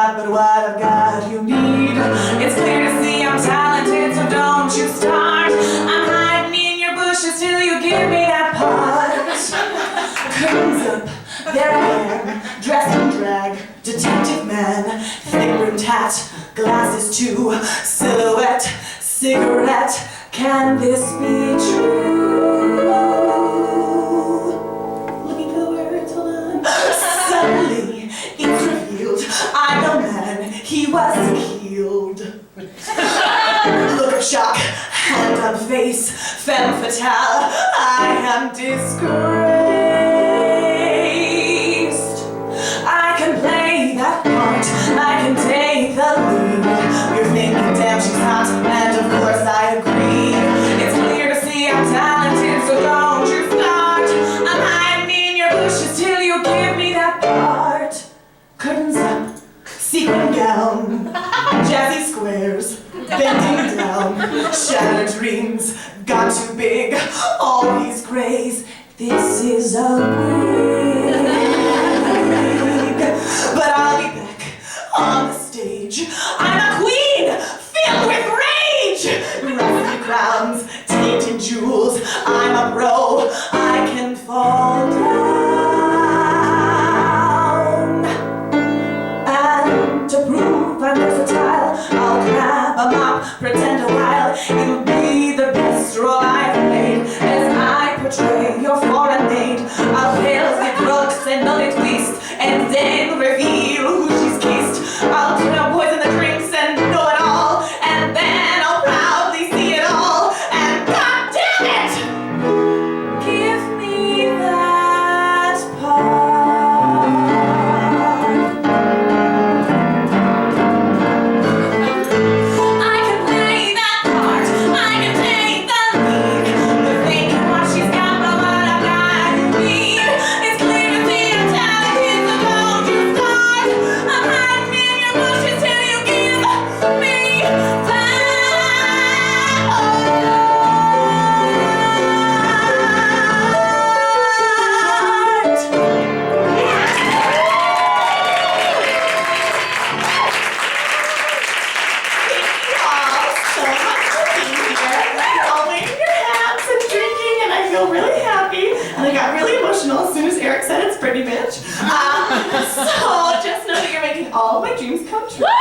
got, but what I've got you need. It's clear to see I'm talented, so don't you start. I'm hiding in your bushes till you give me that part. Curtains up, there I am, dressed in drag, detective man, thick-rimmed hat, glasses too, silhouette, cigarette. Can this be true? Looking for the words, hold on. Suddenly, it's revealed, I'm no man, he was healed. Look of shock, hand on face, femme fatale, I am disgraced. I can play that part, I can take the lead. You're thinking, damn, she's hot, and of course I agree. It's clear to see I'm talented, so don't you start. I'm hiding in your bushes till you give me that part. Curtains up, sequin gown, jazzy squares, bending down, shattered dreams, got too big, all these grays. This is a wig, but I'll be back on the stage. I'm a queen, filled with rage, rusty crowns, tainted jewels. I'm a pro, I can fall down. And to prove I'm versatile, I'll grab a mop, pretend a while. It'll be the best role I've played as I portray your foreign maid. I'll hail the crooks and know it twist, and then reveal who she's kissed. I'll poison the drinks and know it all, and then I'll proudly see it all. And God damn it, give me that part. I can play that part, I can take the lead. You're thinking what she's got, but what I've got you need. It's clear to see I'm talented, so don't you start. I'm hiding in your bushes till you give me that really happy, and I got really emotional as soon as Eric said it's Brittny, bitch. So just know that you're making all of my dreams come true. You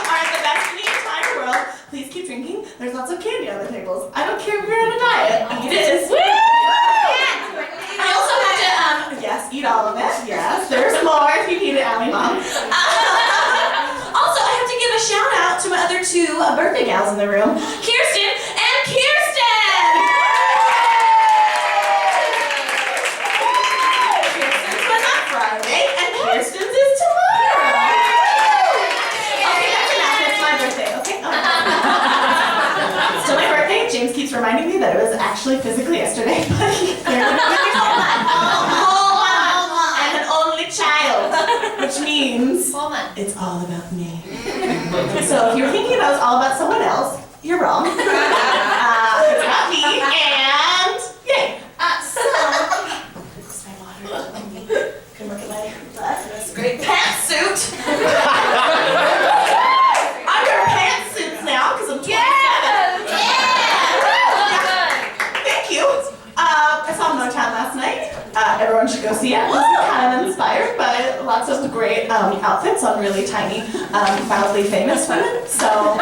are the best in the entire world. Please keep drinking. There's lots of candy on the tables. I don't care if you're on a diet. Eat it. I also have to, yes, eat all of it. Yes, there's more if you need it, Allie Mom. Also, I have to give a shout out to my other two birthday gals in the room, Kirsten and Kirsten! Kirsten's was on Friday, and Kirsten's is tomorrow. Okay, that's enough. It's my birthday, okay? It's still my birthday. James keeps reminding me that it was actually physically yesterday, but he barely hold on. I'm an only child, which means it's all about me. So if you're thinking that was all about someone else, you're wrong. It's about me, and yay. So, this is my water. Can look at my this great pantsuit. I'm wearing pantsuits now because I'm 27. Thank you. I saw Motown last night. Everyone should go see it. It was kind of inspired by lots of great outfits on really tiny, mildly famous women. So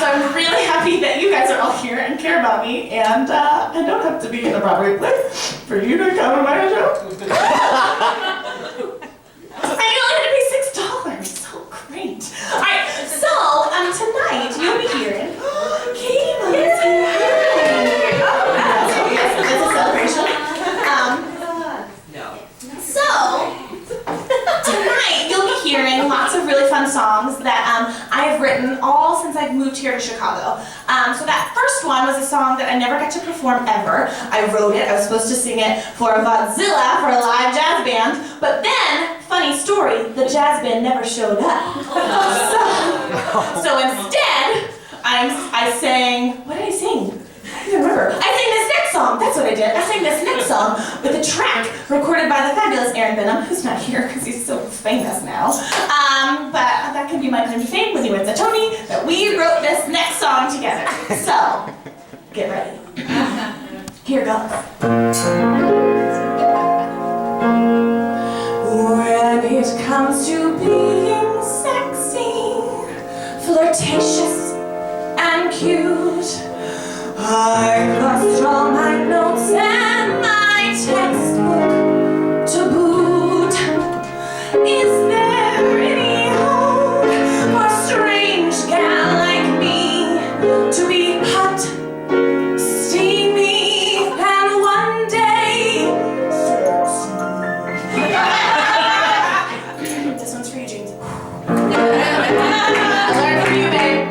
I'm really happy that you guys are all here and care about me, and I don't have to be in a Broadway play for you to come to my show. I only had to pay $6. So great. All right. So tonight you'll be hearing Katie Mother's here. It's a celebration. So, tonight you'll be hearing lots of really fun songs that I have written all since I've moved here to Chicago. So that first one was a song that I never got to perform ever. I wrote it, I was supposed to sing it for a Godzilla, for a live jazz band, but then, funny story, the jazz band never showed up. So instead, I sang, what did I sing? I don't even remember. I sang this next song. That's what I did. I sang this next song. song with a track recorded by the fabulous Aaron Benham, who's not here because he's so famous now. But that can be my claim to fame when he wins a Tony, that we wrote this next song together. So, get ready. Here goes. When it comes to being sexy, flirtatious and cute, I've lost all my notes and my textbook to boot. Is there any hope for a strange gal like me to be hot, steamy, and one day sexy? This one's for you, James. I learned from you, babe.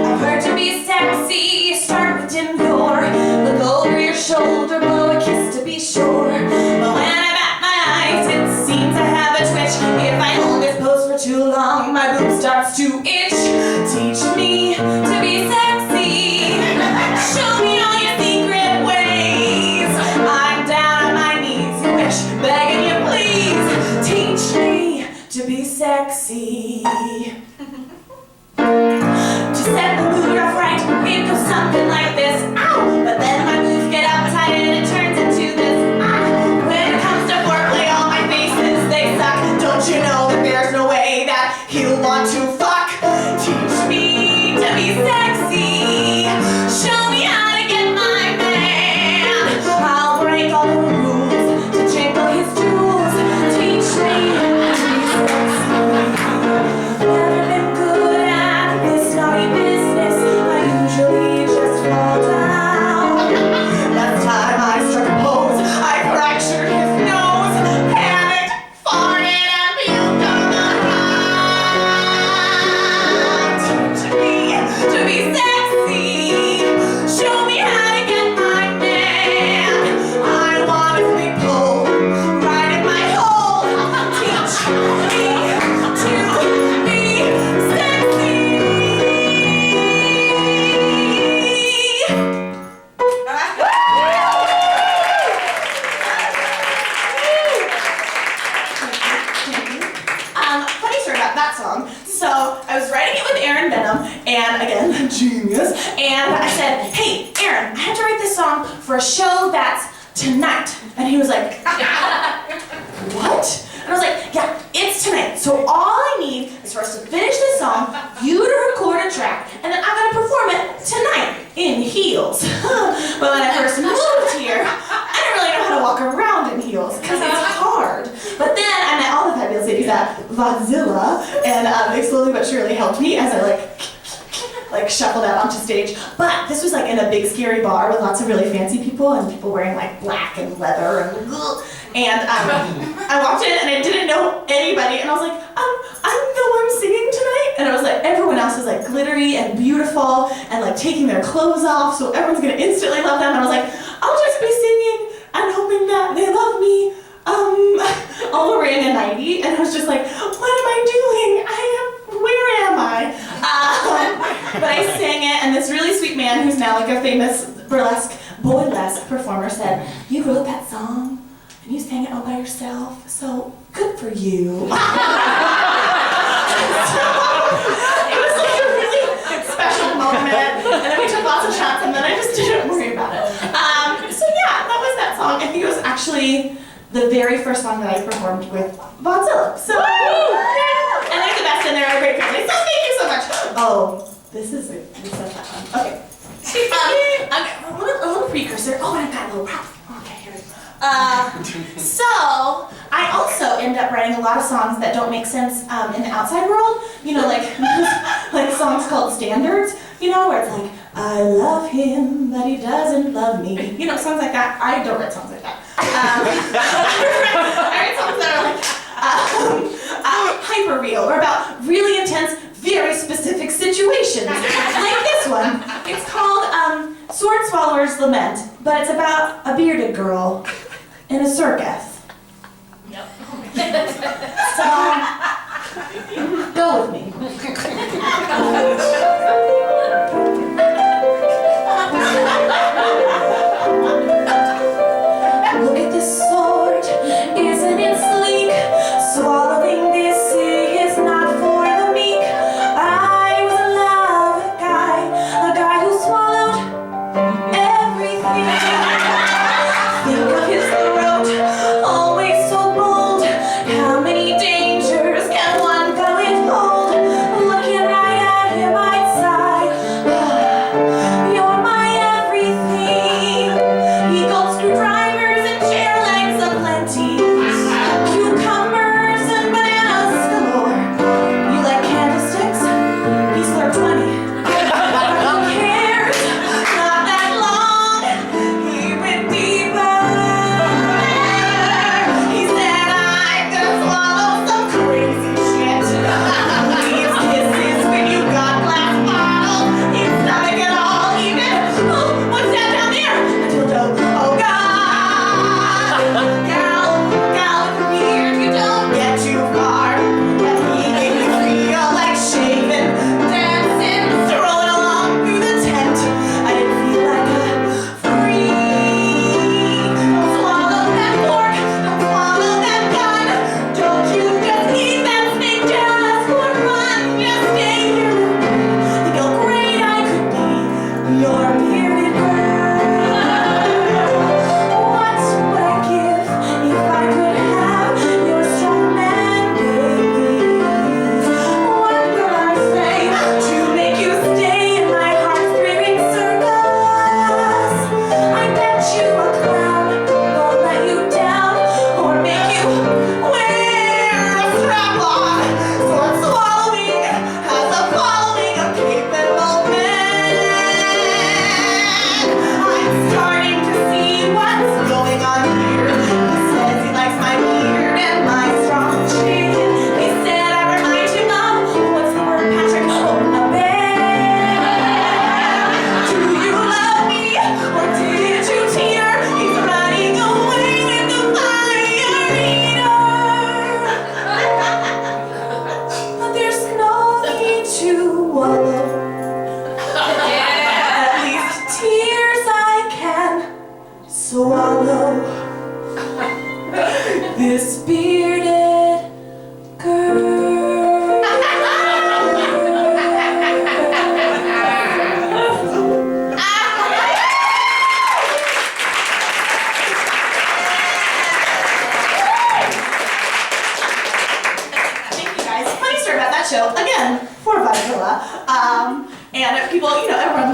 I've heard to be sexy, you start with demure. Look over your shoulder, blow a kiss to be sure. But when I bat my eyes, it seems I have a twitch. If I hold this pose for too long, my boob starts to itch. Teach me to be sexy. Show me all your secret ways. I'm down on my knees, you wish, begging you please. Teach me to be sexy. To set the mood off right, it goes something like this. Ow! But then my moves get uptight and it turns into this. When it comes to foreplay, all my faces, they suck. Don't you know that there's no way that he'll want to fuck? Teach me to be sexy. Show me how to get my man. I'll break all the rules to jingle his jewels. Teach me to be sexy. Never been good at this naughty business. I usually just fall down. Last time I struck a pose, I fractured his nose, panicked, farted, and puked on the ground. Teach me to be sexy. Show me how to get my man. I want to be pulled right in my hole. Teach me to be sexy. Funny story about that song. So I was writing it with Aaron Benham, and again, genius. And I said, "Hey, Aaron, I have to write this song for a show that's tonight." And he was like, "What?" And I was like, "Yeah, it's tonight. So all I need is for us to finish this song, you to record a track, and then I'm gonna perform it tonight in heels." But when I first moved here, I didn't really know how to walk around in heels because it's hard. But then I met all the fabulous ladies at Vodzilla, and they slowly but surely helped me as I like shuffled out onto stage. But this was like in a big scary bar with lots of really fancy people and people wearing like black and leather and I walked in and I didn't know anybody, and I was like, I'm the one singing tonight. And I was like, everyone else was like glittery and beautiful and like taking their clothes off, so everyone's gonna instantly love them. And I was like, I'll just be singing and hoping that they love me. All wearing a nightie, and I was just like, what am I doing? Where am I? But I sang it, and this really sweet man who's now like a famous boylesque performer said, "You wrote that song and you sang it all by yourself, so good for you." So, it was like a really special moment, and then we took lots of shots, and then I just didn't worry about it. So yeah, that was that song. I think it was actually the very first song that I performed with Vodzilla. So, and they're the best, and they're a great family. So thank you so much. Oh, this is that one. Okay. A little precursor. Oh, and I've got a little prop. Okay, here we go. So I also end up writing a lot of songs that don't make sense in the outside world. You know, like songs called standards. You know, where it's like, I love him, but he doesn't love me. You know, songs like that. I don't write songs like that. I write songs that are like hyper real or about really intense, very specific situations. Like this one. It's called Sword Swallower's Lament, but it's about a bearded girl in a circus. Yep. So, go with me.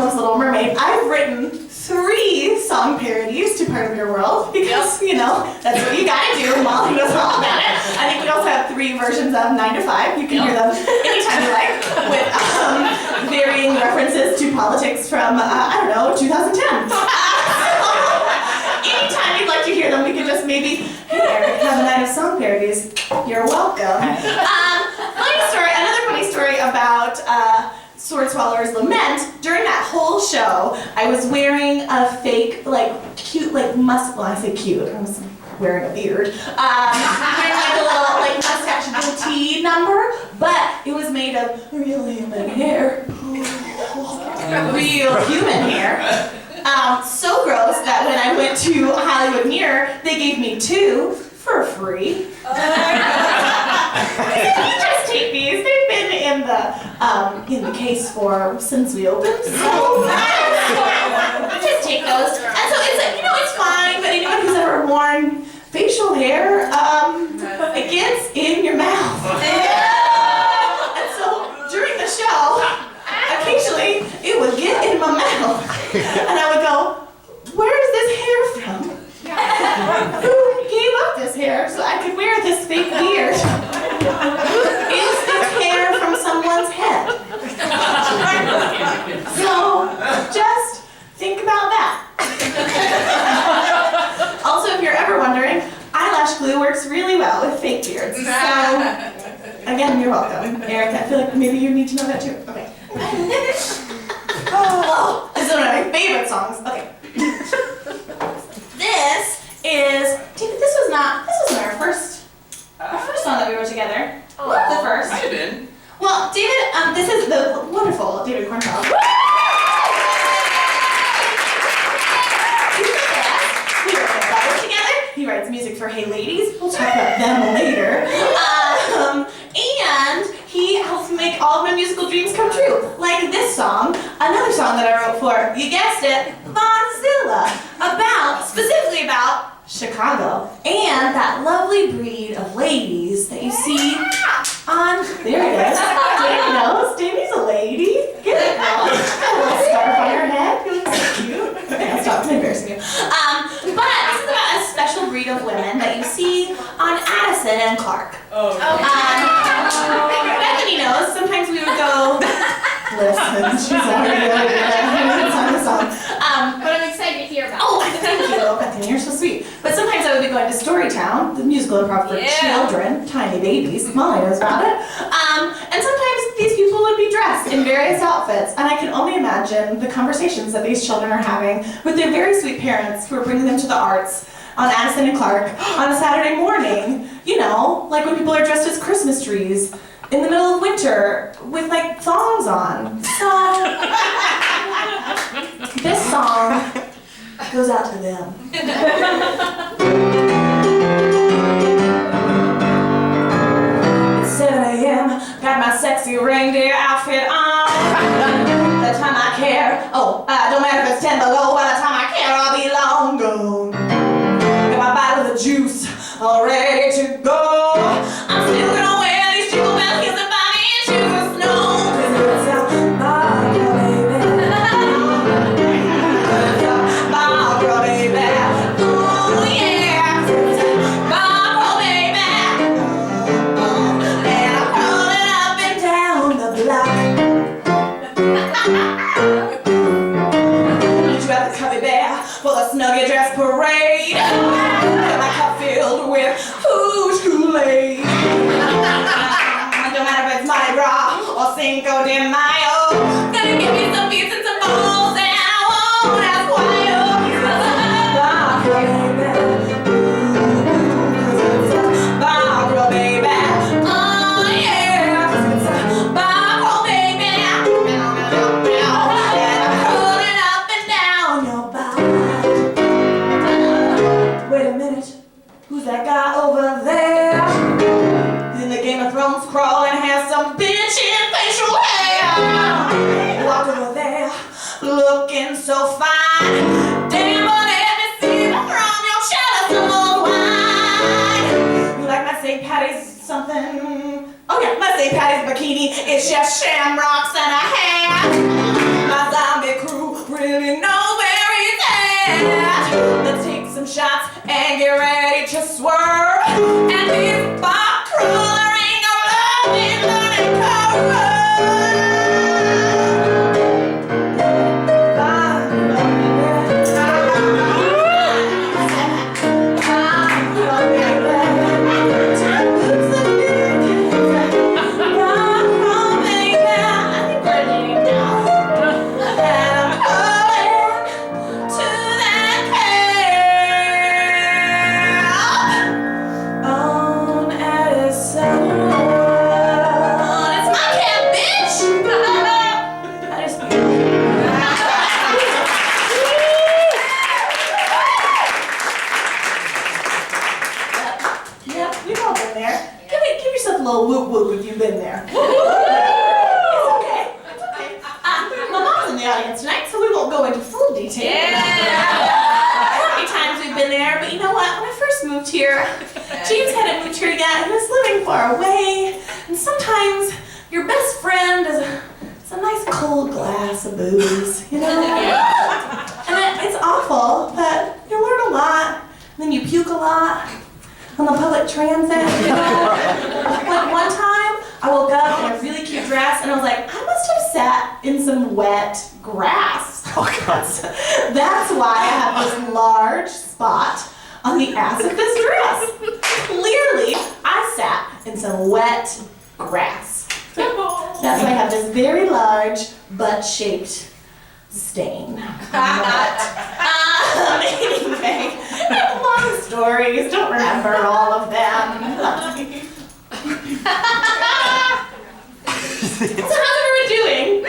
loves Little Mermaid. I've written 3 song parodies to Part of Your World because, you know, that's what you gotta do. Molly knows all about it. I think we also have 3 versions of 9 to 5. You can hear them anytime you like with varying references to politics from, I don't know, 2010. Anytime you'd like to hear them, we could just maybe, hey Eric, have a night of song parodies. You're welcome. Another funny story about Sword Swallower's Lament. During that whole show, I was wearing a fake, cute, well, I say cute, I was wearing a beard. Wearing a little, mustache goatee number, but it was made of real human hair. Real human hair. So gross that when I went to Hollywood Mirror, they gave me 2 for free. You just take these. They've been in the case since we opened. So just take those. And so it's fine. But anyone who's ever worn facial hair, it gets in your mouth. And so during the show, occasionally it would get in my mouth, and I would go, "Where is this hair from? Who gave up this hair so I could wear this fake beard? Is this hair from someone's head?" So just think about that. Also, if you're ever wondering, eyelash glue works really well with fake beards. So again, you're welcome, Eric. I feel like maybe you need to know that too. Okay. Oh, this is one of my favorite songs. Okay. This wasn't our first song that we wrote together. The first. Might have been. Well, David, this is the wonderful David Kornfeld. We wrote the Cabaret together. He writes music for Hey Ladies. We'll talk about them later. And he helps make all of my musical dreams come true. Like this song, another song that I wrote for, you guessed it, Bonzilla, specifically about Chicago and that lovely breed of ladies that you see on, there it is. Davey knows, Davey's a lady. Get it, girl. Got a little scarf on her head. You look so cute. Okay, I'll stop, I'm embarrassing you. But this is about a special breed of women that you see on Addison and Clark. Oh, Bethany knows, sometimes we would go, listen, she's already over there, it's on the song. But I'm excited to hear about it. Oh, thank you, Bethany, you're so sweet. But sometimes I would be going to Storytown, the musical improv for children, tiny babies, Molly knows about it. And sometimes these people would be dressed in various outfits, and I can only imagine the conversations that these children are having with their very sweet parents who are bringing them to the arts on Addison and Clark on a Saturday morning. You know, like when people are dressed as Christmas trees in the middle of winter with thongs on. So this song goes out to them. It's 7 a.m., got my sexy reindeer outfit on. By the time I care, don't matter if it's 10 below, by the time I care, I'll be long gone. Got my bottle of juice all ready to go. I'm still gonna wear these jingle bell heels and buy me shoes of snow. 'Cause it's a Barbara baby. It's a Barbara baby. Ooh yeah. It's a Barbara baby. And I'm crawling up and down the block. Did you have the cubby bear for the snuggie dress parade? Got my cup filled with Who's Kool-Aid. No matter if it's Mardi Gras or Cinco de Mayo, gonna give me some beats and some balls, and I won't ask why. Barbara baby, it's a Barbara baby. Oh yeah, it's a Barbara baby. And I'm crawling up and down your body. Wait a minute, who's that guy over there? In the Game of Thrones crawl and has some bitch in facial hair. Walk over there, looking so fine. Damn, but let me see from your chalice of wine. You like my St. Patty's something? Oh yeah, my St. Patty's bikini is just shamrocks and a hat. My zombie crew shots and get ready to swerve. And this bar crawler ain't no loving learning curve. Whoop whoop if you've been there. It's okay. It's okay. My mom's in the audience tonight, so we won't go into full detail. How many times we've been there, but you know what? When I first moved here, James hadn't moved here yet. He was living far away, and sometimes your best friend is a nice cold glass of booze, you know? And it's awful, but you learn a lot, and then you puke a lot. On the public transit, you know? Like one time, I woke up in a really cute dress and I was like, I must have sat in some wet grass. Oh God. That's why I have this large spot on the ass of this dress. Clearly, I sat in some wet grass. That's why I have this very large butt-shaped stain. Anyway, long stories, don't remember all of them. So how's everyone doing?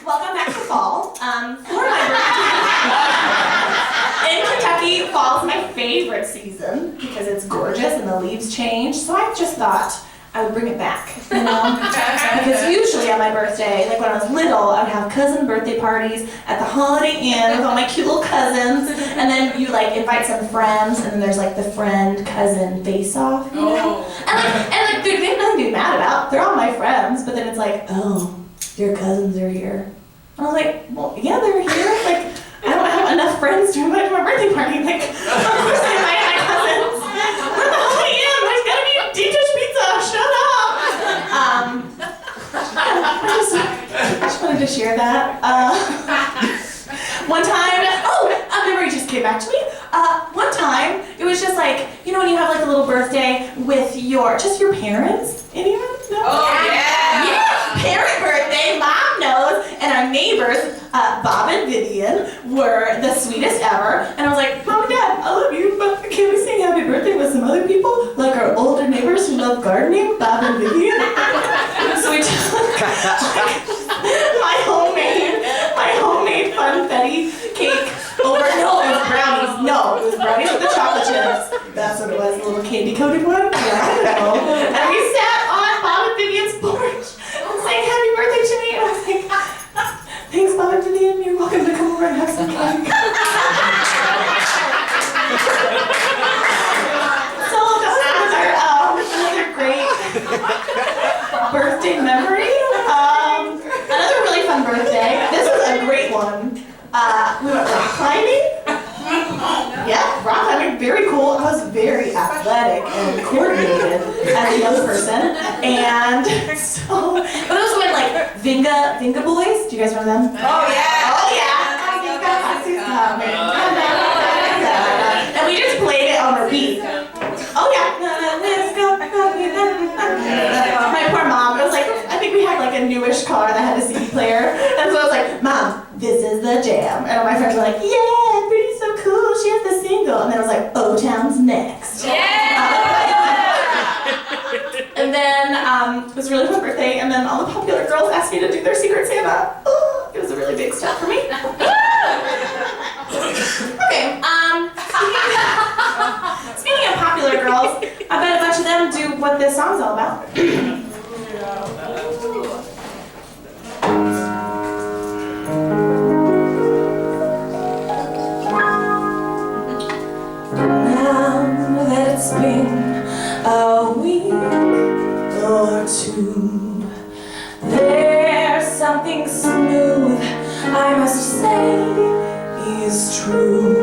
Welcome back to fall. For my birthday. In Kentucky, fall is my favorite season because it's gorgeous and the leaves change. So I just thought I would bring it back, you know? Because usually on my birthday, like when I was little, I would have cousin birthday parties at the Holiday Inn with all my cute little cousins, and then you like invite some friends, and then there's like the friend-cousin face-off, you know? And they have nothing to be mad about. They're all my friends, but then it's like, oh, your cousins are here. And I was like, well, yeah, they're here. Like, I don't have enough friends to invite to my birthday party. Like, of course I invite my cousins. We're at the Holiday Inn. There's gotta be deep dish pizza. Shut up. I just wanted to share that. One time, a memory just came back to me. One time, it was just like, you know when you have like a little birthday with your parents? Anyone? No? Oh, yeah. Yeah, parent birthday, mom knows. And our neighbors, Bob and Vivian, were the sweetest ever. And I was like, Mom and Dad, I love you, but can we sing happy birthday with some other people? Like our older neighbors who love gardening, Bob and Vivian? So we took my homemade funfetti cake over. No, it was brownies. No, it was brownies with the chocolate chips. That's what it was, a little candy coated one. Yeah, I don't know. And we sat on Bob and Vivian's porch and sang happy birthday to me. And I was like, thanks, Bob and Vivian. You're welcome to come over and have some cake. So that was another great birthday memory. Another really fun birthday. This was a great one. We went rock climbing. Yeah, rock climbing, very cool. I was very athletic and coordinated as a young person. And so, but those were like Vinga Boys. Do you guys remember them? Oh, yeah. Oh, yeah. And we just played it on repeat. Oh, yeah. Let's go. My poor mom, it was like, I think we had like a newish car that had a CD player. And so I was like, Mom, this is the jam. And all my friends were like, yeah, Brittany's so cool. She has the single. And then I was like, O-Town's next. And then it was a really fun birthday. And then all the popular girls asked me to do their Secret Santa. Oh, it was a really big step for me. Okay, speaking of popular girls, I bet a bunch of them do what this song's all about. Now that it's been a week or two, there's something smooth I must say is true.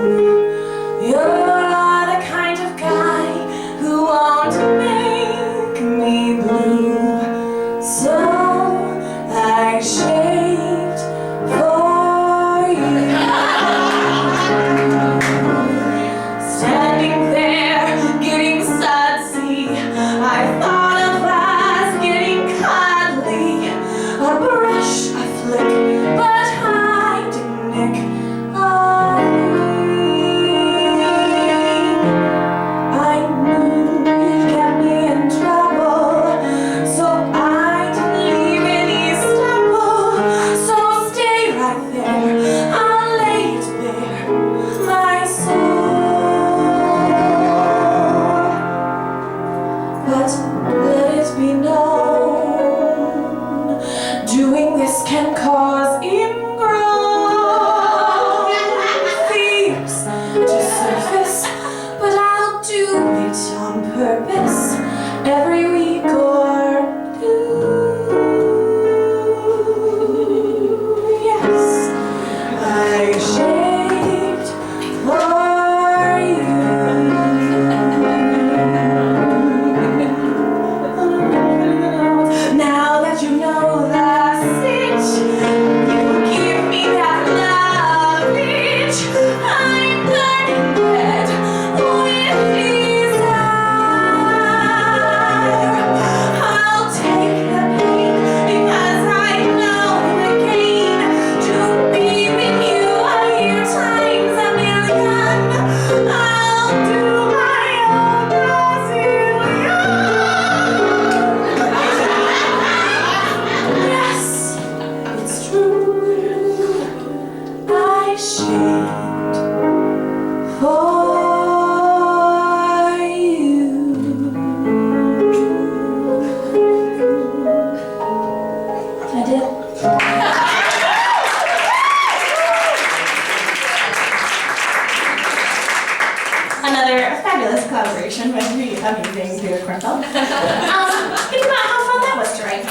collaboration with the amazing David Kornfeld. Think about how fun that was to write.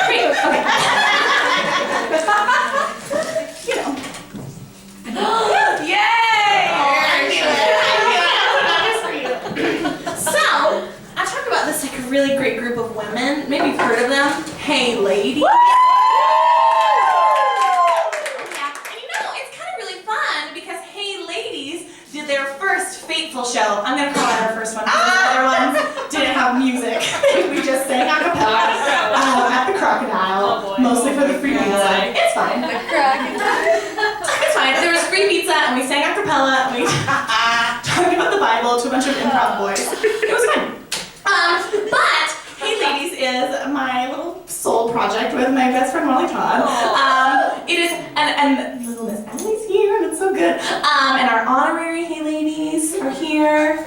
Great, okay. You know. Yay! So, I talked about this like a really great group of women. Maybe you've heard of them. Hey Ladies. Their first fateful show. I'm gonna call it our first one because the other ones didn't have music. We just sang a cappella at the Crocodile, mostly for the free pizza. It's fine. The Crocodile. It's fine. There was free pizza and we sang a cappella and we talked about the Bible to a bunch of improv boys. It was fun. But Hey Ladies is my little soul project with my best friend Molly Todd. It is, and little Miss Ellie's here, and it's so good. And our honorary Hey Ladies are here.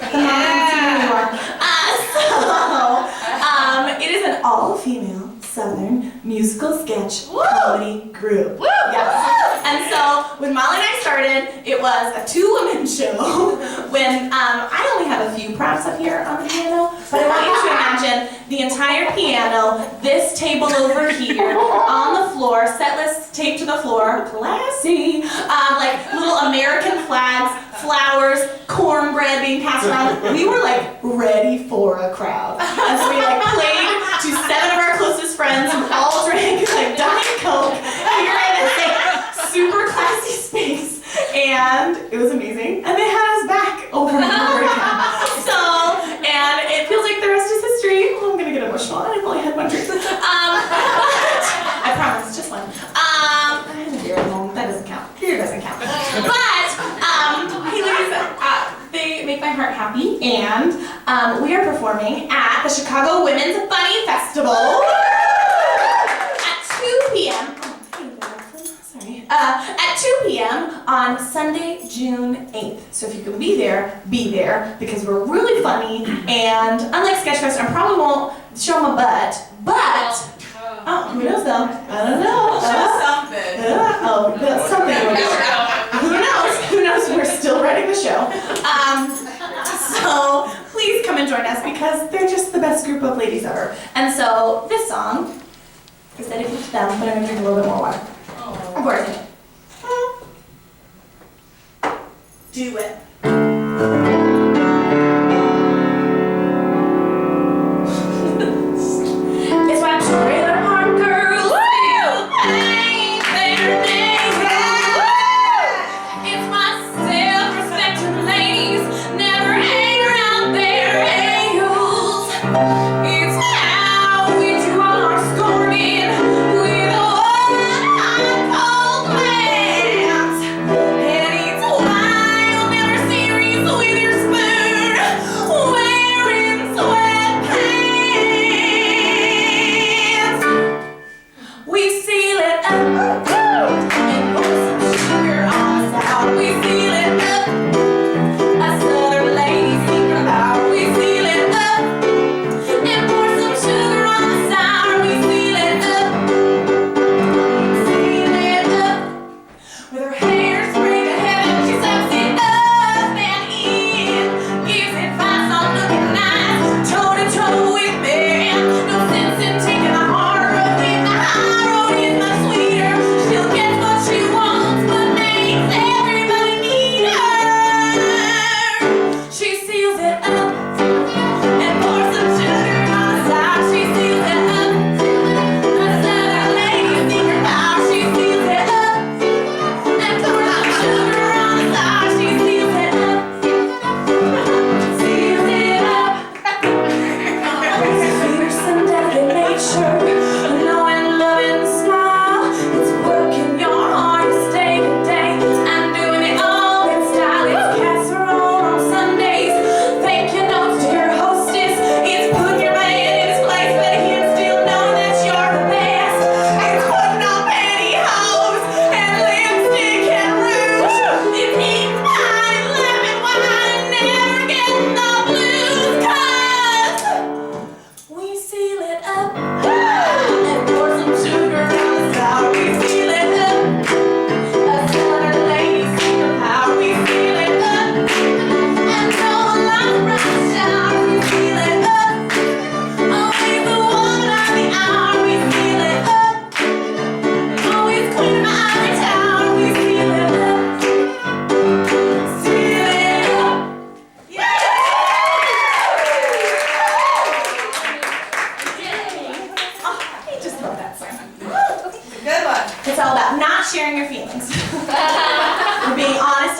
It is an all-female Southern musical sketch comedy group. Yes. And so when Molly and I started, it was a two-woman show. When I only have a few props up here on the piano, but I want you to imagine the entire piano, this table over here, on the floor, set list taped to the floor, classy, like little American flags, flowers, cornbread being passed around. We were like ready for a crowd. And so we like played to 7 of our closest friends who all drank like Diet Coke here in this like super classy space. And it was amazing. And they had us back over and over again. So, and it feels like the rest is history. Oh, I'm gonna get emotional. I've only had one drink. I promise, just one. I had a beer at home. That doesn't count. Beer doesn't count. But, hey ladies, they make my heart happy. And we are performing at the Chicago Women's Funny Festival at 2 p.m. At 2 p.m. on Sunday, June 8th. So if you can be there because we're really funny and unlike Sketchfest, I probably won't show my butt, but who knows though? I don't know. Something. Who knows? We're still writing the show. So please come and join us because they're just the best group of ladies ever. And so this song is dedicated to them, but I'm gonna drink a little bit more water. Of course. Do it. It's my trailer park girls. Woo! Ain't their names. It's my self-respecting ladies. Never hang around their angles. It's how we do our scoring with a cold glance.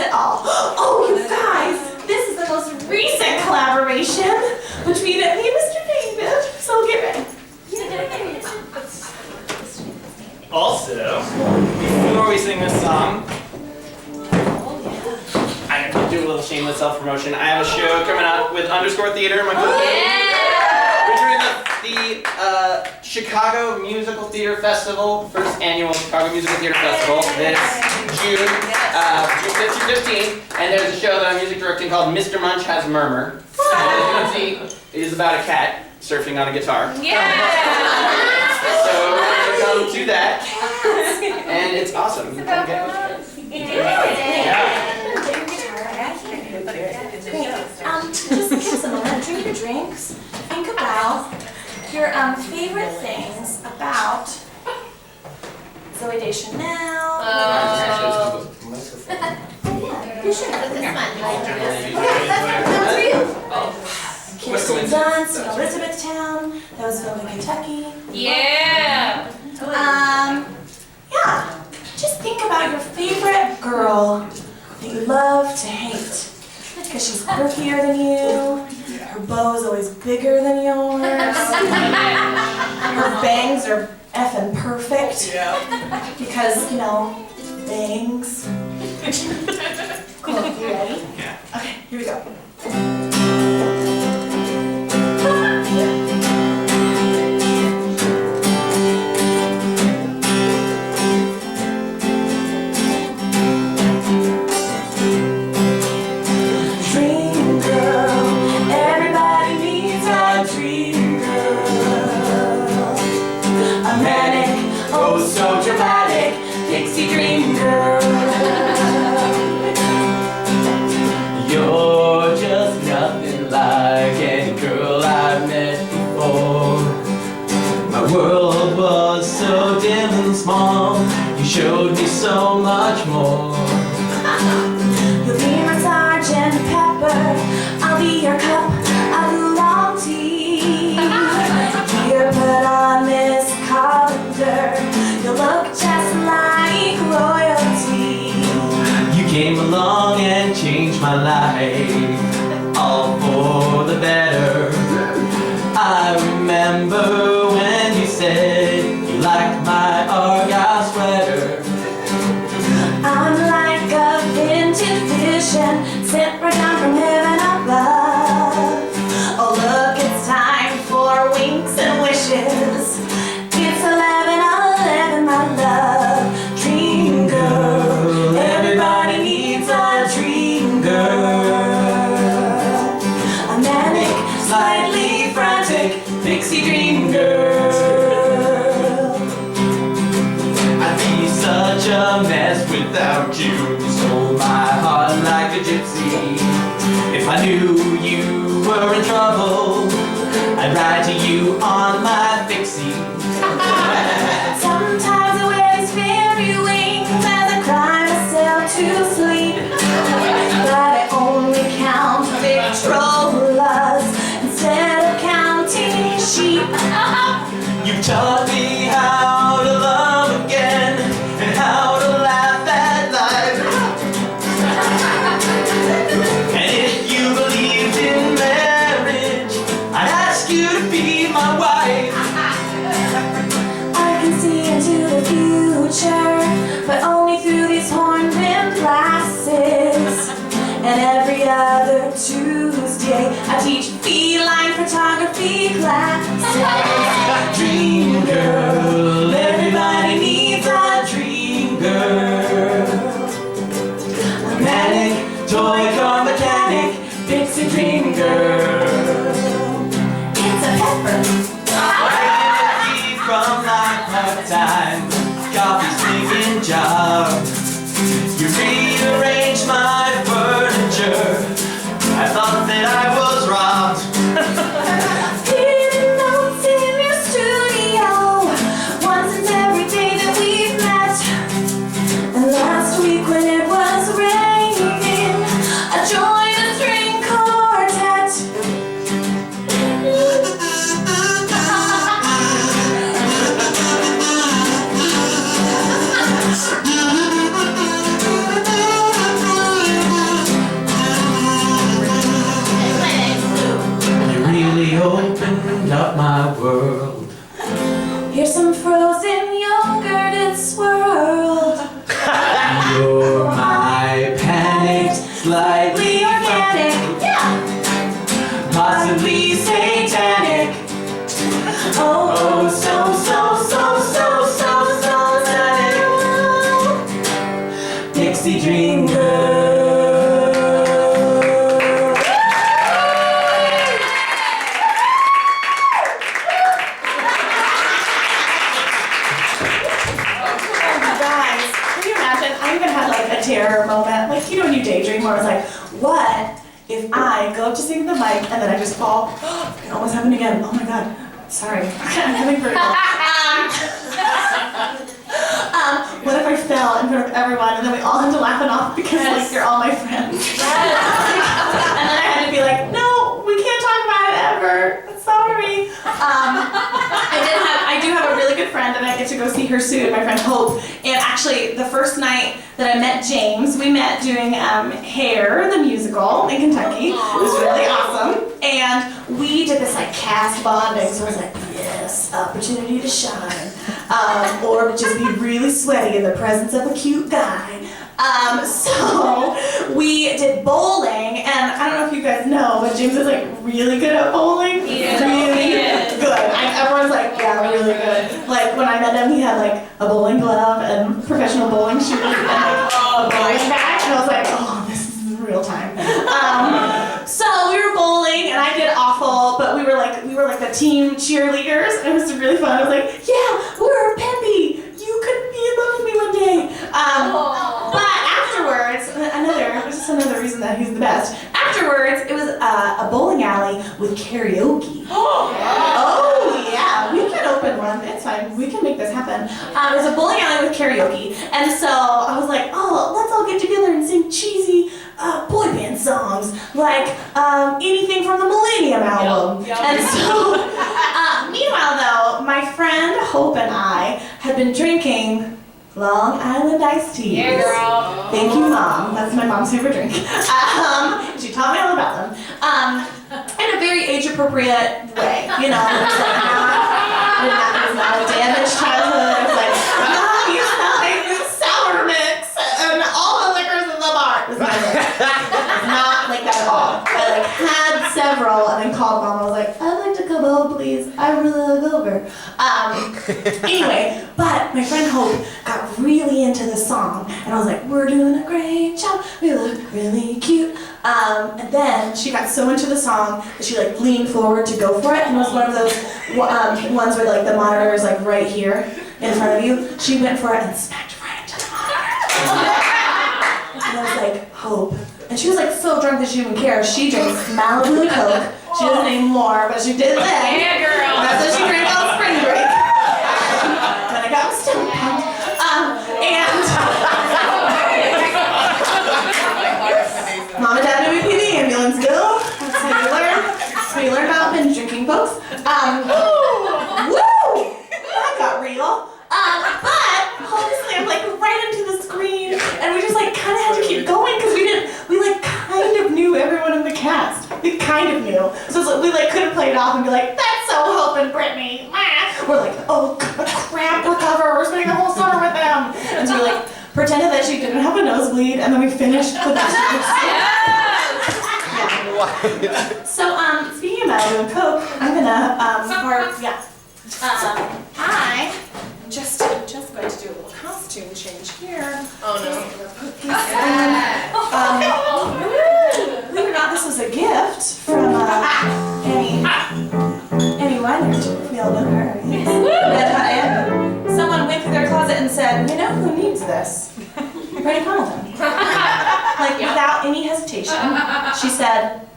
it all. Oh, you guys, this is the most recent collaboration between me and Mr. David. So get ready. Also, before we sing this song, I have to do a little shameless self-promotion. I have a show coming up with _Theater, my co-host. We're doing the Chicago Musical Theater Festival, first annual Chicago Musical Theater Festival this June 5th through 15th. And there's a show that I'm music directing called Mr. Munch Has Murmur. And as you can see, it is about a cat surfing on a guitar. So come to that, and it's awesome. You can get it. Just give a moment, drink your drinks, think about your favorite things about Zooey Deschanel. You should. This one. That's for you. Kirsten Dunst in Elizabethtown. That was filmed in Kentucky. Yeah. Yeah. Just think about your favorite girl that you love to hate. Because she's quirkier than you, her bow is always bigger than yours, her bangs are effing perfect. Because, you know, bangs. Cool, you ready? Yeah. Okay, here we go. You're just nothing like any girl I've met before. My world was so dim and small. You showed me so much more. You'll be my Sergeant Pepper. I'll be your cup of long tea. Here, put on this colander. You'll look just like royalty. You came along and changed my life, all for the better. I remember when you said you liked my Argyle sweater. I'm like a vintage vision sent right down from heaven above. Oh look, it's time for winks and wishes. It's 11:11, my love. Dream girl, everybody needs a dream girl. A manic, slightly frantic pixie dream girl. I'd be such a mess without you. You stole my heart like a gypsy. If I knew you were in trouble, I'd ride to you on my fixie. Sometimes I wear these fairy wings as I cry myself to sleep. But I only count Victrolas instead of counting sheep. You taught me how to love again and how to laugh at life. And if you believed in marriage, I'd ask you to be my wife. I can see into the future, but only through these horn-rimmed glasses. And every other Tuesday, I teach feline photography classes. Dream girl, everybody needs a dream girl. A manic, toy car mechanic, pixie dream girl. It's a pepper. From my part-time coffee singing job, you rearranged my furniture. I thought that I was robbed. Hidden notes in your studio. One Dixie Dream Girl. Guys, can you imagine? I even had like a terror moment. Like, you know when you daydream where I was like, what if I go up to sing the mic and then I just fall? It almost happened again. Oh my god. Sorry. I'm having vertigo. What if I fell in front of everyone and then we all had to laugh it off because like you're all my friends? And then I had to be like, no, we can't talk about it ever. Sorry. I do have a really good friend and I get to go see her soon, my friend Hope. And actually, the first night that I met James, we met doing Hair, the musical in Kentucky. It was really awesome. And we did this like cast bonding, so I was like, yes, opportunity to shine. Or to just be really sweaty in the presence of a cute guy. So we did bowling, and I don't know if you guys know, but James is like really good at bowling. Really good. Everyone's like, yeah, really good. Like when I met him, he had like a bowling glove and professional bowling shoes and like a bowling bag, and I was like, oh, this is real time. So we were bowling, and I did awful, but we were like the team cheerleaders, and it was really fun. I was like, yeah, we're peppy. You could be in love with me one day. But afterwards, another reason that he's the best. Afterwards, it was a bowling alley with karaoke. Oh yeah, we can open one. It's fine. We can make this happen. It was a bowling alley with karaoke, and so I was like, oh, let's all get together and sing cheesy boy band songs, like anything from the Millennium album. And so, meanwhile though, my friend Hope and I had been drinking Long Island iced teas. Yeah, girl. Thank you, Mom. That's my mom's favorite drink. She taught me all about them. In a very age-appropriate way. You know, it was not a damaged childhood. It was like, Mom, you smell like sour mix and all the liquors in the bar. It was not like that at all. I like had several and then called Mom. I was like, I'd like to come home, please. I really look over. Anyway, but my friend Hope got really into the song, and I was like, we're doing a great job. We look really cute. And then she got so into the song that she like leaned forward to go for it, and it was one of those ones where like the monitor is like right here in front of you. She went for it and smacked right into the monitor. And I was like, Hope. And she was like so drunk that she didn't care. She drinks Malibu and Coke. She doesn't anymore, but she did then. Yeah, girl. That's what she drank on spring break. When I got stone pumped. Mom and Dad knew we'd be the ambulance bill. That's how you learn. That's how you learn about binge drinking, folks. Woo! That got real. But honestly, I'm like right into the screen, and we just like kind of had to keep going because we like kind of knew everyone in the cast. We kind of knew. So it's like, we like couldn't play it off and be like, that's so Hope and Brittany. We're like, oh crap, we're cover. We're spending the whole summer with them. And so we like pretended that she didn't have a nosebleed, and then we finished with that. So speaking of Malibu and Coke, I'm gonna I just going to do a little costume change here. Oh no. Believe it or not, this was a gift from Annie Weiner. We all know her. Red Hot Annie. Someone went through their closet and said, you know who needs this? Brittny Congleton. Like without any hesitation, she said,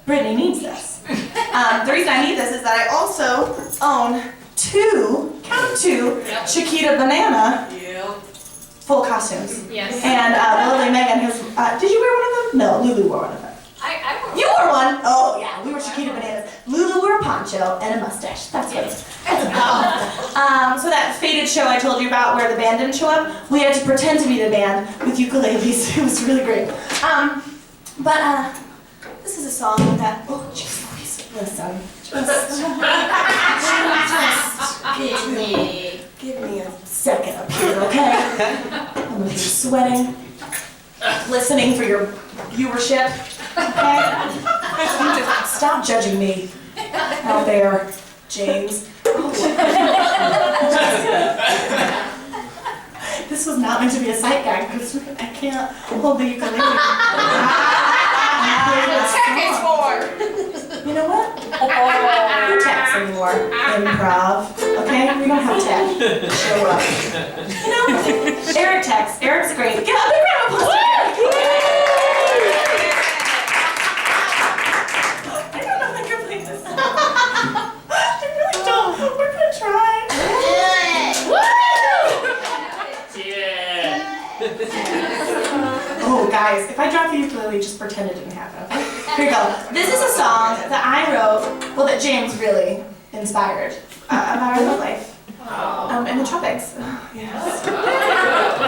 Brittny needs this. The reason I need this is that I also own two Chiquita Banana full costumes. Yes. And lovely Megan has, did you wear one of them? No, Lulu wore one of them. I wore You wore one? Oh yeah, we were Chiquita Bananas. Lulu wore a poncho and a mustache. That's what it is. So that faded show I told you about where the band didn't show up, we had to pretend to be the band with ukuleles. It was really great. But this is a song that, oh jeez, listen. Just give me a second up here, okay? I'm gonna be sweating, listening for your viewership, okay? Stop judging me out there, James. This This was not meant to be a sight gag. I can't hold the ukulele. It's for. You know what? No text anymore. Improv. Okay? We don't have tech. Show up. You know, Eric texts. Eric's great. Get up and grab a applause for Eric. I don't know if I can play this song. I really don't. We're gonna try. Oh, guys, if I drop the ukulele, just pretend it didn't happen, okay? Here we go. This is a song that I wrote, well, that James really inspired about our love life. In the tropics. Yes.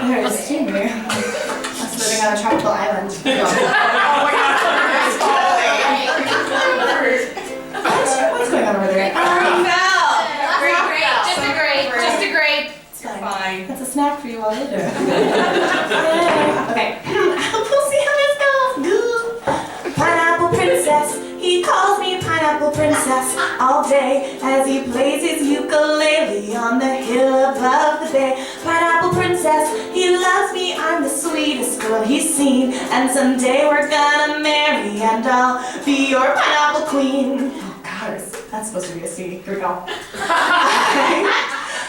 There's Jimmy. Us living on a tropical island. Here we go. Oh my God. What's going on over there? Just a grape. Fine. That's a snack for you all later. Okay. We'll see how this goes. Pineapple princess. He calls me pineapple princess all day as he plays his ukulele on the hill above the bay. Pineapple princess. He loves me. I'm the sweetest girl he's seen. And someday we're gonna marry and I'll be your pineapple queen. Oh God, that's supposed to be a C. Here we go.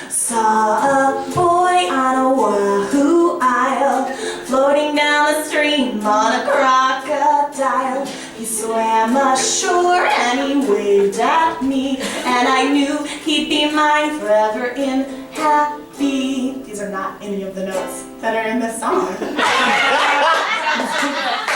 Saw a boy on a wahoo isle, floating down the stream on a crocodile. He swam ashore and he waved at me, and I knew he'd be mine forever in happy. These are not any of the notes that are in this song.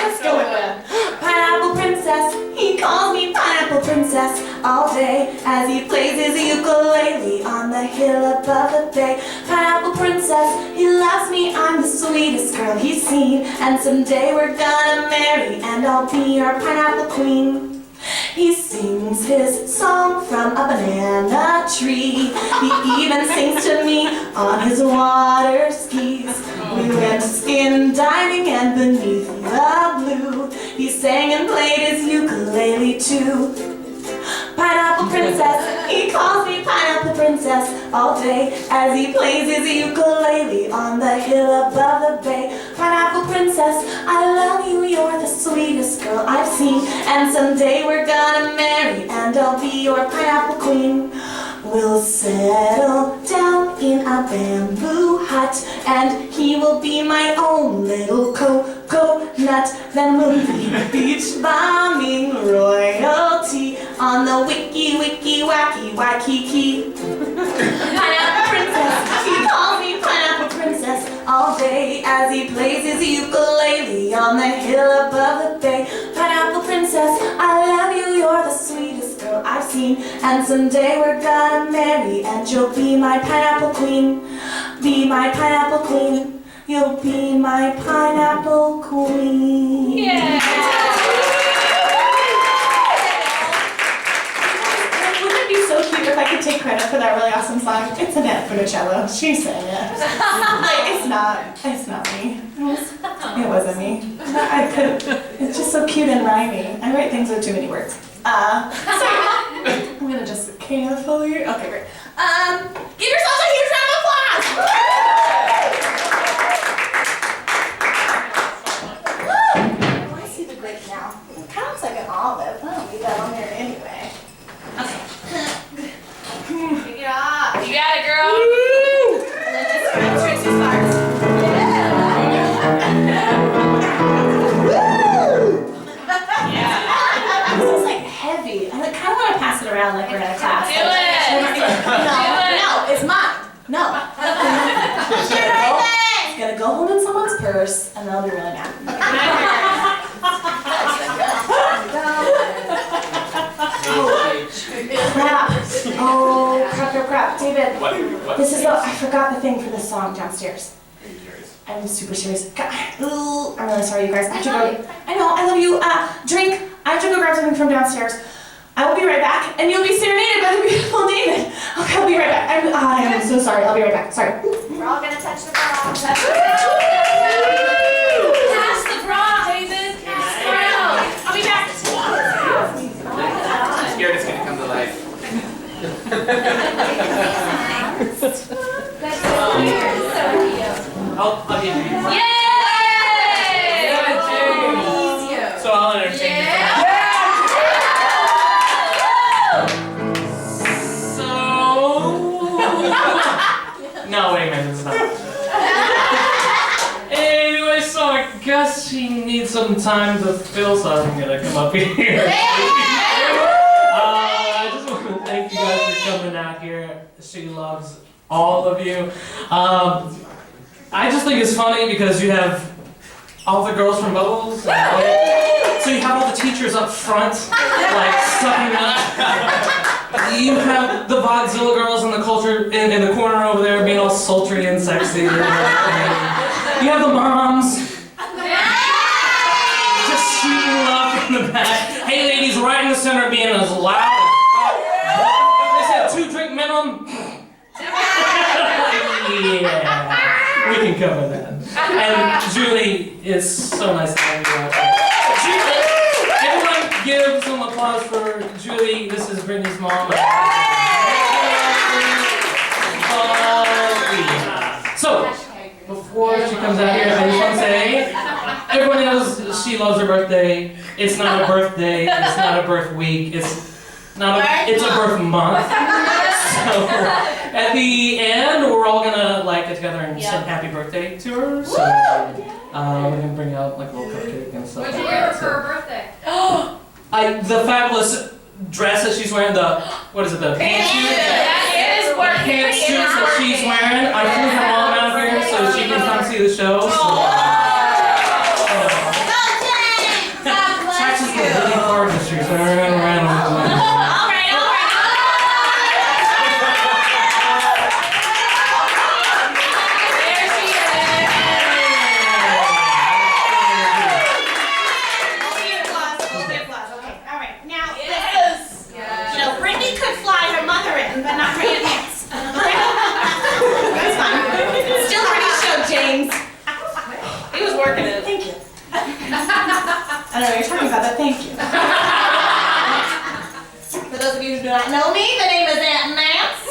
Let's go with it. Pineapple princess, he calls me pineapple princess all day as he plays his ukulele on the hill above the bay. Pineapple princess, he loves me, I'm the sweetest girl he's seen, and someday we're gonna marry and I'll be your pineapple queen. He sings his song from a banana tree. He even sings to me on his water skis. We went skin diving and beneath the blue, he sang and played his ukulele too. Pineapple princess, he calls me pineapple princess all day as he plays his ukulele on the hill above the bay. Pineapple princess, I love you, you're the sweetest girl I've seen, and someday we're gonna marry and I'll be your pineapple queen. We'll settle down in a bamboo hut and he will be my own little coconut. Then we'll be beach bombing royalty on the wiki wiki wacky waikiki. Pineapple princess, he calls me pineapple princess all day as he plays his ukulele on the hill above the bay. Pineapple princess, I love you, you're the sweetest girl I've seen, and someday we're gonna marry and you'll be my pineapple queen. Be my pineapple queen. You'll be my pineapple queen. Yeah. Wouldn't it be so cute if I could take credit for that really awesome song? It's Annette Funicello. She sang it. Like, it's not me. It wasn't me. I couldn't. It's just so cute and rhymey. I write things with too many words. So I'm gonna just carefully. Okay, great. Give yourselves a huge round of applause. Oh, I see the grape now. It kind of looks like an olive. I don't need that on there anyway. Okay. Pick it up. You got it, girl. Tracy's bars. This is like heavy. I kind of want to pass it around like we're in a class. Do it. No, it's mine. No. It's gonna go home in someone's purse, and they'll be really mad. Crap. David, this is I forgot the thing for this song downstairs. I'm super serious. I'm really sorry, you guys. I have to go. I know, I love you. Drink. I have to go grab something from downstairs. I will be right back, and you'll be serenaded by the beautiful David. Okay, I'll be right back. I'm so sorry. I'll be right back. Sorry. We're all gonna touch the bra. Pass the bra, David. Pass the bra. I'll be back. I'm scared it's gonna come to life. That's so weird. So cute. she needs some time to fill, so I'm gonna come up here. I just want to thank you guys for coming out here. She loves all of you. I just think it's funny because you have all the girls from Bubbles. So you have all the teachers up front, like sucking up. You have the Vodzilla girls in the culture in the corner over there being all sultry and sexy. And you have the moms just shooting love from the back. Hey ladies, right in the center being as loud. They said 2 drink minimum. Yeah, we can cover that. And Julie, it's so nice to have you out here. Everyone give some applause for Julie. This is Brittany's mom. So, before she comes out here, I just want to say, everyone knows she loves her birthday. It's not a birthday, it's not a birth week, it's a birth month. So, at the end, we're all gonna like get together and sing happy birthday to her. So, we're gonna bring out like a little cupcake and stuff. What'd you like wear that. for her birthday? The fabulous dress that she's wearing, the pantsuit that she's wearing. I flew her mom out here so she can come see the show. So, Texas is the leading part of the street. So but not for your pants. That's fine. Still pretty show, James. He was working it. Thank you. I don't know what you're talking about, but thank you. For those of you who do not know me, the name is Aunt Nance.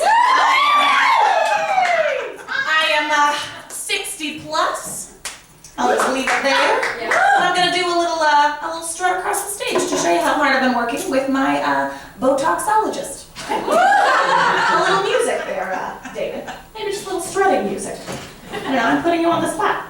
I am 60 plus. I'll just leave it there. And I'm gonna do a little strut across the stage to show you how hard I've been working with my Botoxologist. A little music there, David. Maybe just a little strutting music. I don't know, I'm putting you on the spot.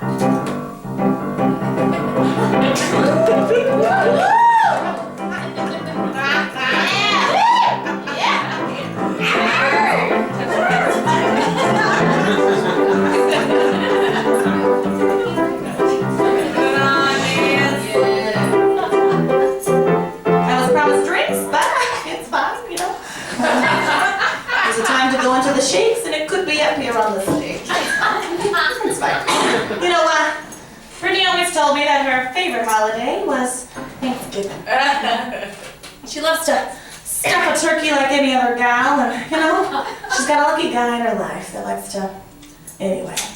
I was promised drinks, but it's fine, you know. There's a time to go into the shakes, and it could be up here on the stage. It's fine. You know, Brittany always told me that her favorite holiday was Thanksgiving. She loves to stuff a turkey like any other gal, and, you know, she's got a lucky guy in her life that likes to... Anyway. So,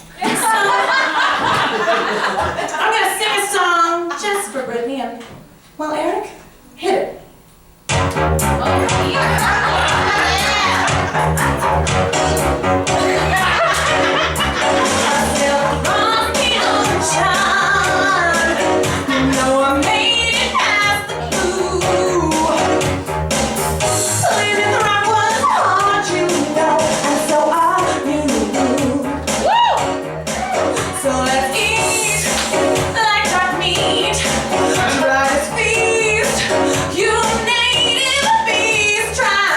I'm gonna sing a song just for Brittany, and, well, Eric, hit it. Try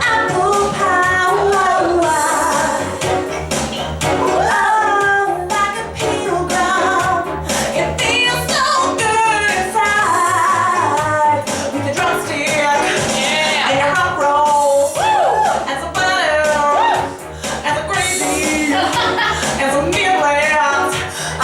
apple pie. Oh, like a pilgrim, it feels so good inside. With a drumstick and a rock roll, and some butter, and some gravy, and some Midlands. Oh,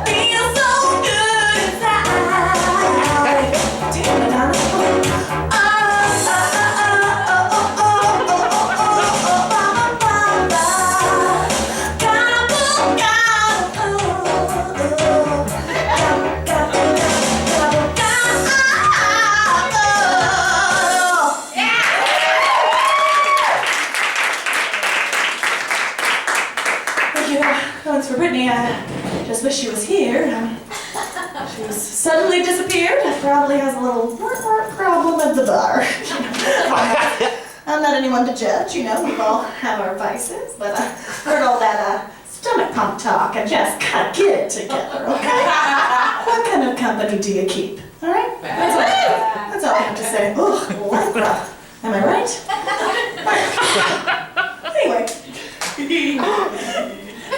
feels so good inside. Damn it, Thank you. That one's for Brittany. I just wish she was here. She was suddenly disappeared. Probably has a little problem at the bar. I'm not anyone to judge, you know. We all have our vices, but I heard all that stomach pump talk and just gotta get it together, okay? What kind of company do you keep? All right? That's all I have to say. Ugh, lycra. Am I right? Anyway.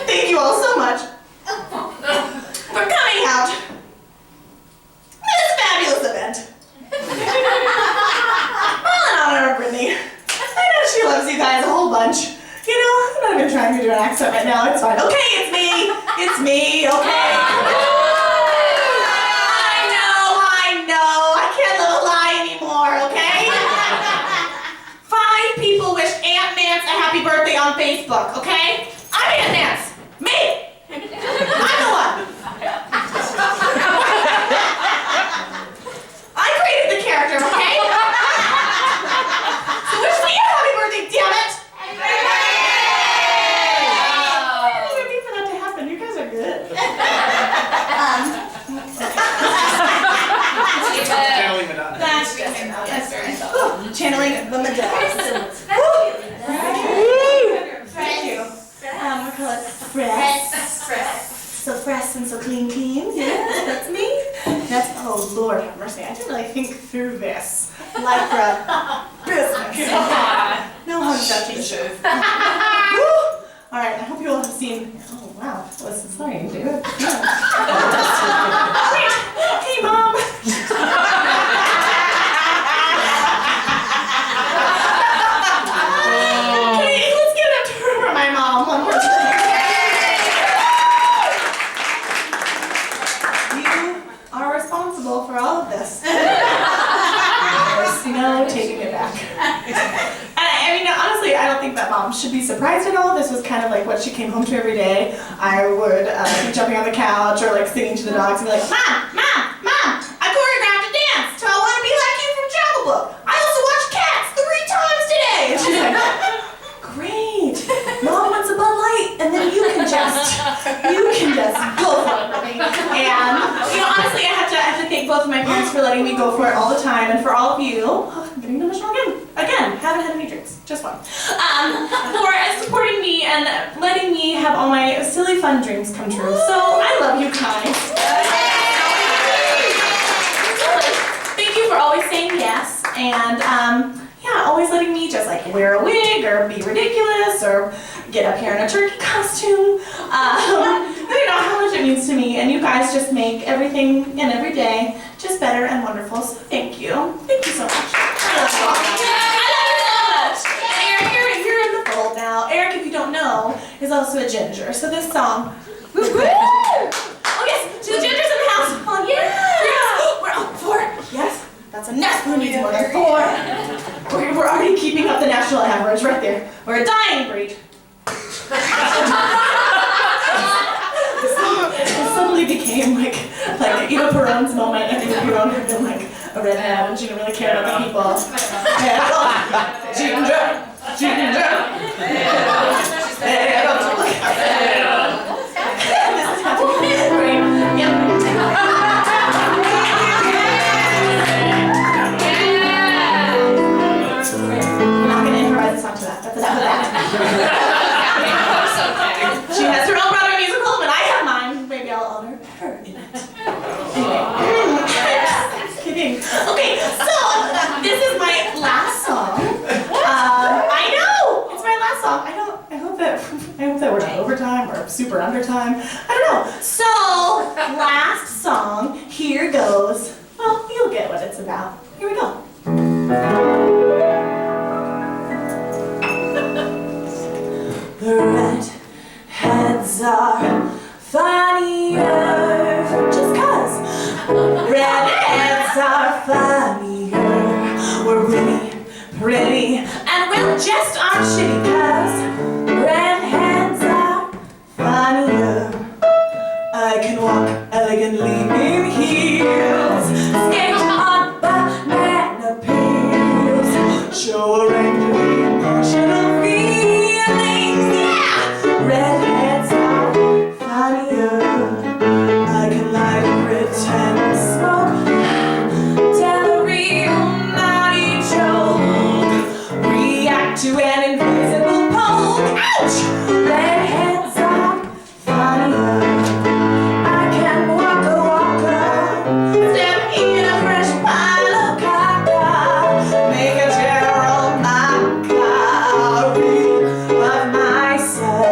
Thank you all so much for coming out to this fabulous event. All in honor of Brittany. I know she loves you guys a whole bunch. You know, I'm not even trying to do an accent right now. It's fine. Okay, it's me. It's me, okay? I know. I can't live a lie anymore, okay? 5 people wish Aunt Nance a happy birthday on Facebook, okay? I'm Aunt Nance. Me. I'm the one. I created the character, okay? So wish me a happy birthday, damn it! I didn't mean for that to happen. You guys are good. Channeling Madonna. That's good. That's very good. Channeling the Madonna. Thank you. We call it fresh. So fresh and so clean. Yes, that's me. That's, oh Lord have mercy. I didn't really think through this. Lycra business. No hugs out to the show. Alright, I hope you all have seen. Oh wow, what's the story, dude? Yeah. Hey Mom! Okay, let's give it up to her for my mom one more time. You are responsible for all of this. There's no taking it back. And I mean, honestly, I don't think that Mom should be surprised at all. This was kind of like what she came home to every day. I would be jumping on the couch or like singing to the dogs and be like, Mom, I choreographed a dance to I Want to Be Like You from Jungle Book. I also watched Cats 3 times today. And she's like, great. Mom wants a Bud Light, and then you can just go for it with me. And you know, honestly, I have to thank both of my parents for letting me go for it all the time, and for all of you. Oh, I'm getting emotional again. Haven't had any drinks, just one. For supporting me and letting me have all my silly fun dreams come true. So I love you guys. Thank you for always saying yes, and yeah, always letting me just like wear a wig or be ridiculous or get up here in a turkey costume. You know how much it means to me, and you guys just make everything and every day just better and wonderful. So thank you so much. I love you so much. And Eric, you're in the fold now. Eric, if you don't know, is also a ginger. So this song. Oh yes, to the gingers in the house. Oh yeah. We're up 4. Yes. That's enough. Who needs more than 4? We're already keeping up the national average right there. We're a dying breed. It suddenly became like Eva Perón's moment, and Eva Perón had been like a redhead, and she didn't really care about the people. Ginger. I'm not gonna improvise a song to that. That's enough of that. She has her own Broadway musical, but I have mine. Maybe I'll honor her in it. Just kidding. Okay, so this is my last song. I know it's my last song. I hope that we're not overtime or super undertime. I don't know. So last song. Here goes. Well, you'll get what it's about. Here we go. The redheads are funnier, just 'cause. Redheads are funnier. We're really pretty, and we'll just aren't shitty, 'cause redheads are funnier. I can walk elegantly in heels, skate on banana peels, show a range of emotional feelings. Yeah! Redheads are funnier. I can lie to pretend smoke, tell a real naughty joke, react to an invisible poke. Ouch! Redheads are funnier. I can walk a walker, step in a fresh pile of caca, make a general mockery of myself.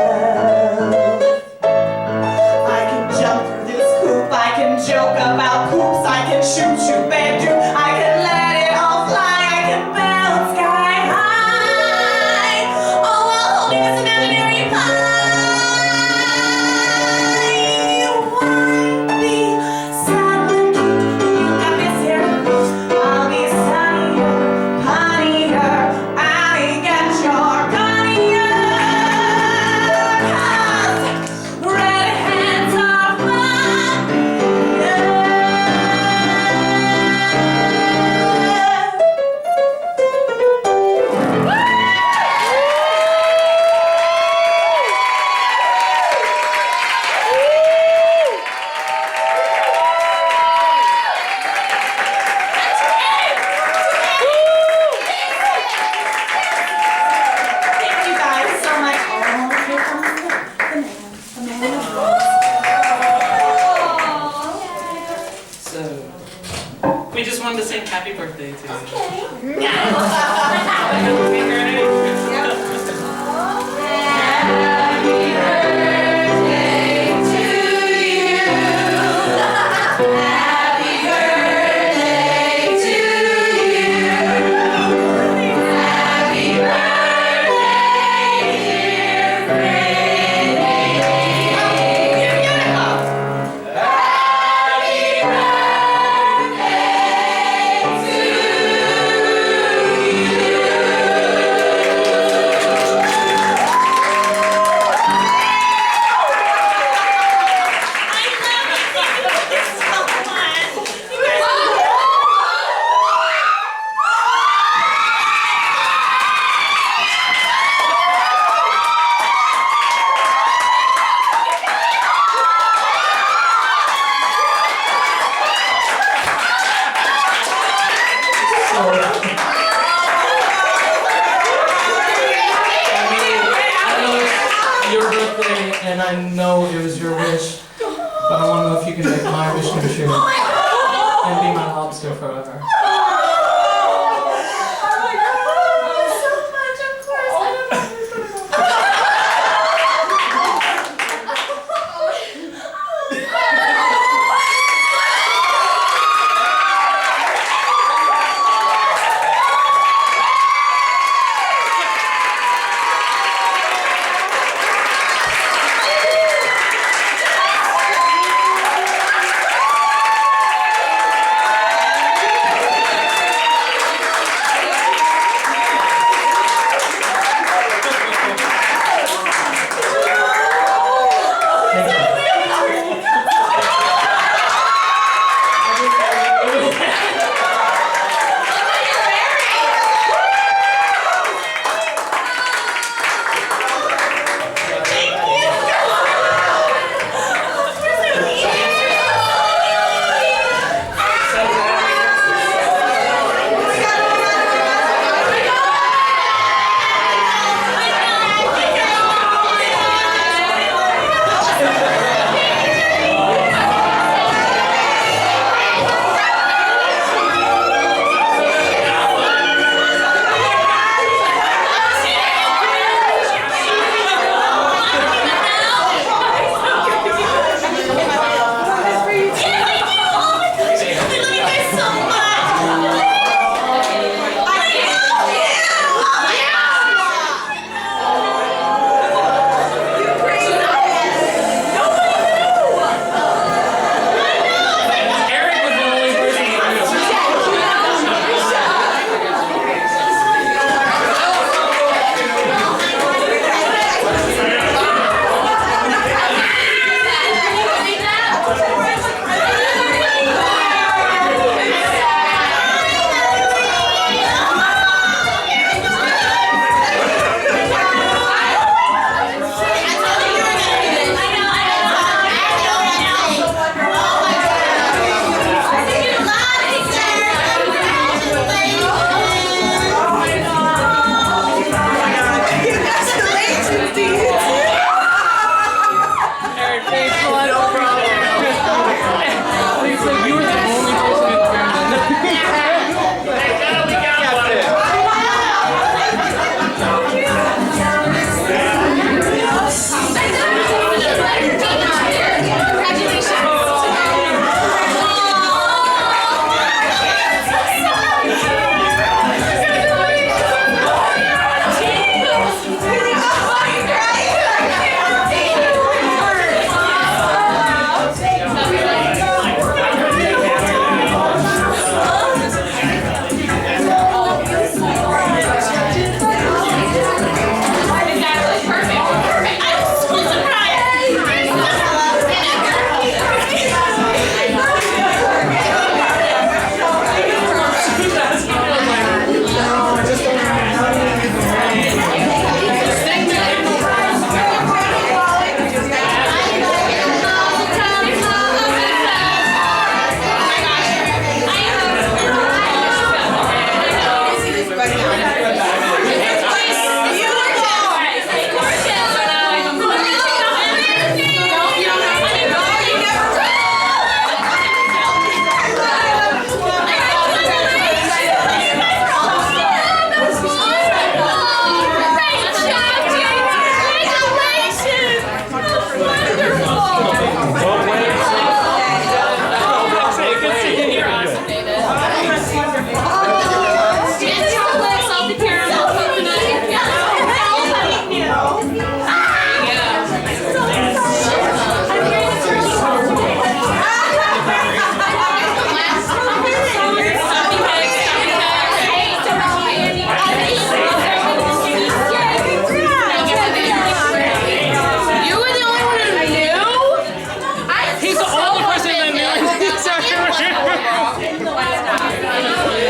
I can jump through this hoop, I can joke about poops, I can shoot bedroom, I can let it all fly, I can bounce sky high, all while holding this imaginary pie. Why be sad when you got this here? I'll be sunnier, punnier, I get your punnier, 'cause redheads are Thank you guys so much. Oh, here comes the man. So, we just wanted to sing happy birthday to you. Okay. Your birthday, and I know it was your wish, but I want to know if you can make my wish come true and be my lobster forever.